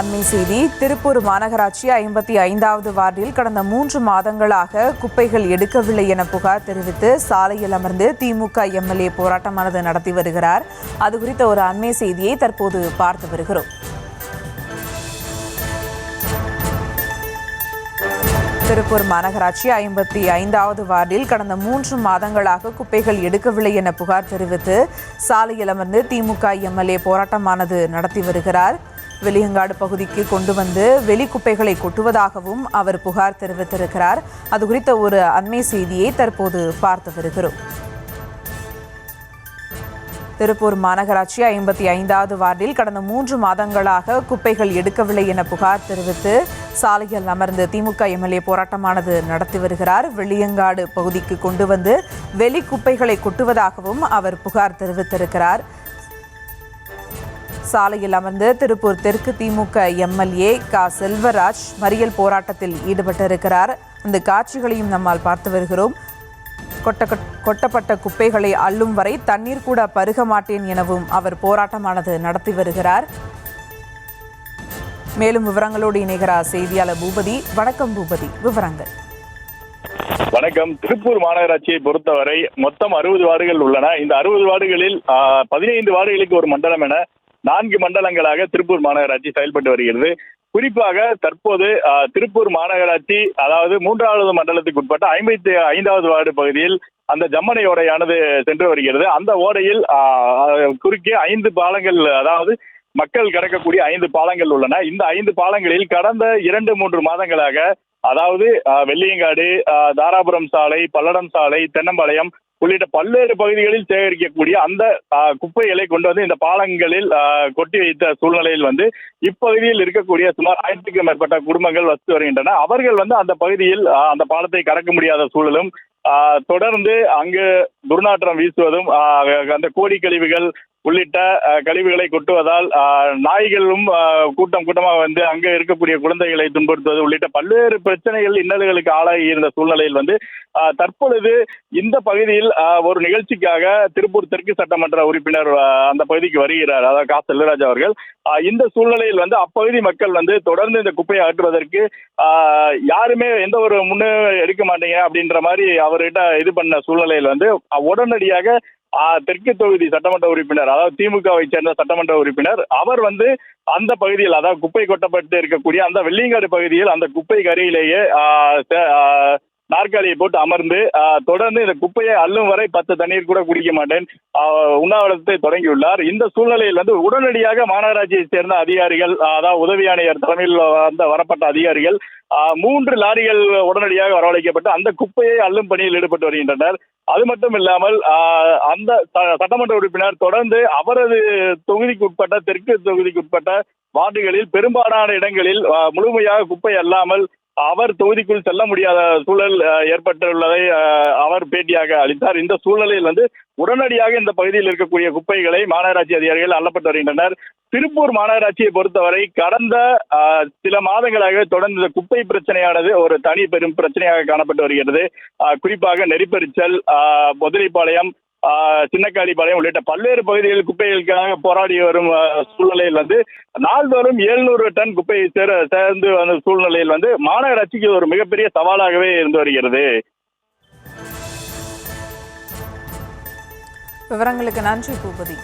அண்மை செய்தி. திருப்பூர் மாநகராட்சி 55வது வார்டில் கடந்த 3 மாதங்களாக குப்பைகள் எடுக்கவில்லை என புகார் தெரிவித்து சாலையில் அமர்ந்து திமுக எம்எல்ஏ போராட்டமானது நடத்தி வருகிறார். அது குறித்த ஒரு அண்மை செய்தியை தற்போது பார்த்து வருகிறோம். திருப்பூர் மாநகராட்சி 55வது வார்டில் கடந்த 3 மாதங்களாக குப்பைகள் எடுக்கவில்லை என புகார் தெரிவித்து சாலையில் அமர்ந்து திமுக எம்எல்ஏ போராட்டமானது நடத்தி வருகிறார். வெளியங்காடு பகுதிக்கு கொண்டு வந்து வெளி குப்பைகளை கொட்டுவதாகவும் அவர் புகார் தெரிவித்திருக்கிறார். அது குறித்த ஒரு அண்மை செய்தியை தற்போது பார்த்து வருகிறோம். திருப்பூர் மாநகராட்சி 55வது வார்டில் கடந்த 3 மாதங்களாக குப்பைகள் எடுக்கவில்லை என புகார் தெரிவித்து சாலையில் அமர்ந்து திமுக எம்எல்ஏ போராட்டமானது நடத்தி வருகிறார். வெளியங்காடு பகுதிக்கு கொண்டு வந்து வெளி குப்பைகளை கொட்டுவதாகவும் அவர் புகார் தெரிவித்திருக்கிறார். சாலையில் அமர்ந்து திருப்பூர் தெற்கு திமுக எம்எல்ஏ செல்வராஜ் மறியல் போராட்டத்தில் ஈடுபட்டிருக்கிறார். அந்த காட்சிகளையும் நம்மால் பார்த்து வருகிறோம். கொட்டப்பட்ட குப்பைகளை அள்ளும் வரை தண்ணீர் கூட பருக மாட்டேன் எனவும் அவர் போராட்டமானது நடத்தி வருகிறார். மேலும் விவரங்களோடு இணைகிறார் செய்தியாளர் பூபதி. வணக்கம் பூபதி, விவரங்கள். வணக்கம். திருப்பூர் மாநகராட்சியை பொறுத்தவரை மொத்தம் 60 வார்டுகள் உள்ளன. இந்த 60 வார்டுகளில் 15 வார்டுகளுக்கு ஒரு மண்டலம் என 4 மண்டலங்களாக திருப்பூர் மாநகராட்சி செயல்பட்டு வருகிறது. குறிப்பாக தற்போது திருப்பூர் மாநகராட்சி அதாவது 3வது மண்டலத்துக்கு உட்பட்ட 55வது வார்டு பகுதியில் அந்த ஜம்மனை ஓடையானது சென்று வருகிறது. அந்த ஓடையில் குறுக்கே 5 பாலங்கள், அதாவது மக்கள் கடக்கக்கூடிய 5 பாலங்கள் உள்ளன. இந்த 5 பாலங்களில் கடந்த 2-3 மாதங்களாக, அதாவது வெள்ளியங்காடு, தாராபுரம் சாலை, பல்லடம் சாலை, தென்னம்பாளையம் உள்ளிட்ட பல்வேறு பகுதிகளில் சேகரிக்கக்கூடிய அந்த குப்பைகளை கொண்டு வந்து இந்த பாலங்களில் கொட்டி வைத்த சூழ்நிலையில் இப்பகுதியில் இருக்கக்கூடிய சுமார் 1000க்கும் மேற்பட்ட குடும்பங்கள் வசித்து வருகின்றன. அவர்கள் அந்த பகுதியில் அந்த பாலத்தை கடக்க முடியாத சூழலும், தொடர்ந்து அங்கு துர்நாற்றம் வீசுவதும், அந்த கோடி கழிவுகள் உள்ளிட்ட கழிவுகளை கொட்டுவதால் நாய்களும் கூட்டமாக அங்க இருக்கக்கூடிய குழந்தைகளை துன்புறுத்துவது உள்ளிட்ட பல்வேறு பிரச்சனைகள், இன்னல்களுக்கு ஆளாகி இருந்த சூழ்நிலையில் தற்பொழுது இந்த பகுதியில் ஒரு நிகழ்ச்சிக்காக திருப்பூர் தெற்கு சட்டமன்ற உறுப்பினர் அந்த பகுதிக்கு வருகிறார், அதாவது செல்வராஜ் அவர்கள். இந்த சூழ்நிலையில் அப்பகுதி மக்கள் தொடர்ந்து இந்த குப்பையை அகற்றுவதற்கு யாருமே எந்த ஒரு முன்னே எடுக்க மாட்டீங்க அப்படின்ற மாதிரி அவர்கிட்ட இது பண்ண சூழ்நிலையில் உடனடியாக தெற்கு தொகுதி சட்டமன்ற உறுப்பினர், அதாவது திமுகவை சேர்ந்த சட்டமன்ற உறுப்பினர், அவர் அந்த பகுதியில், அதாவது குப்பை கொட்டப்பட்டு இருக்கக்கூடிய அந்த வெள்ளியங்காடு பகுதியில் அந்த குப்பை கரையிலேயே நாற்காலியை போட்டு அமர்ந்து தொடர்ந்து இந்த குப்பையை அள்ளும் வரை 10 தண்ணீர் கூட குடிக்க மாட்டேன் உண்ணாவிரதத்தை தொடங்கியுள்ளார். இந்த சூழ்நிலையில் உடனடியாக மாநகராட்சியை சேர்ந்த அதிகாரிகள், அதாவது உதவி ஆணையர் தலைமையில் வரப்பட்ட அதிகாரிகள் 3 லாரிகள் உடனடியாக வரவழைக்கப்பட்டு அந்த குப்பையை அள்ளும் பணியில் ஈடுபட்டு வருகின்றனர். அது மட்டும் இல்லாமல் அந்த சட்டமன்ற உறுப்பினர் தொடர்ந்து அவரது தொகுதிக்கு உட்பட்ட, தெற்கு தொகுதிக்கு உட்பட்ட வார்டுகளில் பெரும்பாலான இடங்களில் முழுமையாக குப்பை அல்லாமல் அவர் தொகுதிக்குள் செல்ல முடியாத சூழல் ஏற்பட்டுள்ளதை அவர் பேட்டியாக அளித்தார். இந்த சூழ்நிலையில் உடனடியாக இந்த பகுதியில் இருக்கக்கூடிய குப்பைகளை மாநகராட்சி அதிகாரிகள் அள்ளப்பட்டு வருகின்றனர். திருப்பூர் மாநகராட்சியை பொறுத்தவரை கடந்த சில மாதங்களாக தொடர்ந்து இந்த குப்பை பிரச்சனையானது ஒரு தனி பெரும் பிரச்சனையாக காணப்பட்டு வருகிறது. குறிப்பாக நெறிப்பறிச்சல், முதலிப்பாளையம், சின்னக்காளிப்பாளையம் உள்ளிட்ட பல்வேறு பகுதிகளில் குப்பைகளுக்காக போராடி வரும் சூழ்நிலையில் நாள்தோறும் 700 டன் குப்பையை சேர்ந்து வந்த சூழ்நிலையில் மாநகராட்சிக்கு ஒரு மிகப்பெரிய சவாலாகவே இருந்து வருகிறது. விவரங்களுக்கு நன்றி பூபதி.